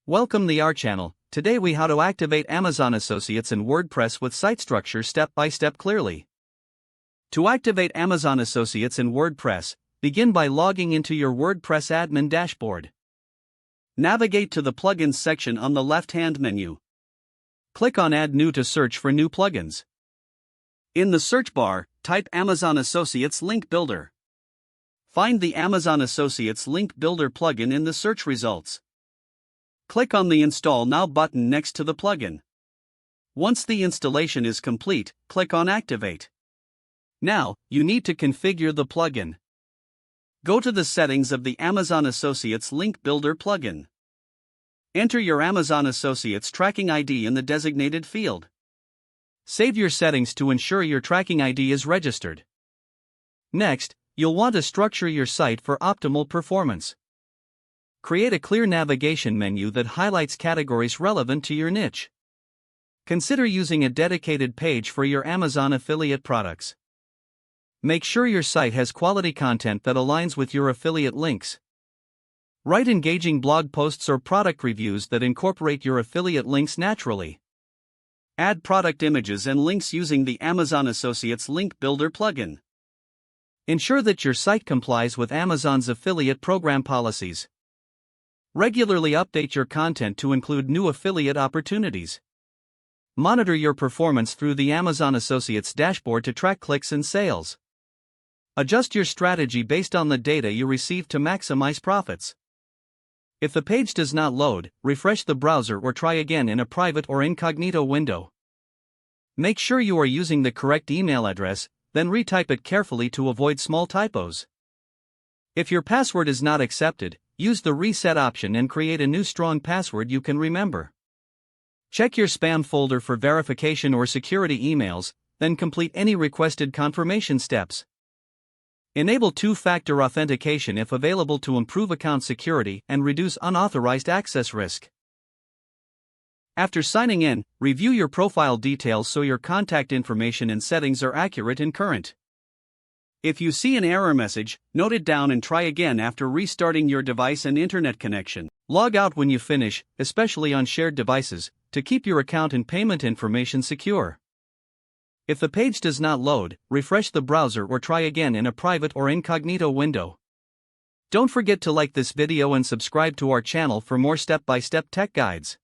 Welcome to our channel. Today we how to activate Amazon Associates in WordPress with site structure step by step clearly. To activate Amazon Associates in WordPress, begin by logging into your WordPress admin dashboard. Navigate to the Plugins section on the left-hand menu. Click on Add New to search for new plugins. In the search bar, type Amazon Associates Link Builder. Find the Amazon Associates Link Builder plugin in the search results. Click on the Install Now button next to the plugin. Once the installation is complete, click on Activate. Now, you need to configure the plugin. Go to the settings of the Amazon Associates Link Builder plugin. Enter your Amazon Associates tracking ID in the designated field. Save your settings to ensure your tracking ID is registered. Next, you'll want to structure your site for optimal performance. Create a clear navigation menu that highlights categories relevant to your niche. Consider using a dedicated page for your Amazon affiliate products. Make sure your site has quality content that aligns with your affiliate links. Write engaging blog posts or product reviews that incorporate your affiliate links naturally. Add product images and links using the Amazon Associates Link Builder plugin. Ensure that your site complies with Amazon's affiliate program policies. Regularly update your content to include new affiliate opportunities. Monitor your performance through the Amazon Associates dashboard to track clicks and sales. Adjust your strategy based on the data you receive to maximize profits. If the page does not load, refresh the browser or try again in a private or incognito window. Make sure you are using the correct email address, then retype it carefully to avoid small typos. If your password is not accepted, use the reset option and create a new strong password you can remember. Check your spam folder for verification or security emails, then complete any requested confirmation steps. Enable two-factor authentication if available to improve account security and reduce unauthorized access risk. After signing in, review your profile details so your contact information and settings are accurate and current. If you see an error message, note it down and try again after restarting your device and internet connection. Log out when you finish, especially on shared devices, to keep your account and payment information secure. If the page does not load, refresh the browser or try again in a private or incognito window. Don't forget to like this video and subscribe to our channel for more step-by-step tech guides.